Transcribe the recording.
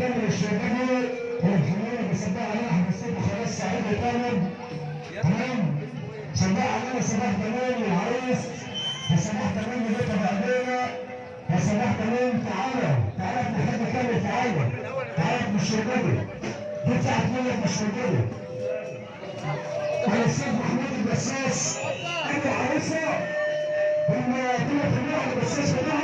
كامل الشربجي والحميرة بيصبح علينا احمد الصبح خلاص سعيد وكامل. تمام؟ صباح علينا صباح تمام العريس وصباح تمام لبيتها بأبينا وصباح تمام. تعالى ابن حاج كامل تعالى ابن الشربجي دي بتاعت مين ابن الشربجي؟ الاستاذ محمود البساس ابو العروسه هم كل الخميره على البساس بتاعهم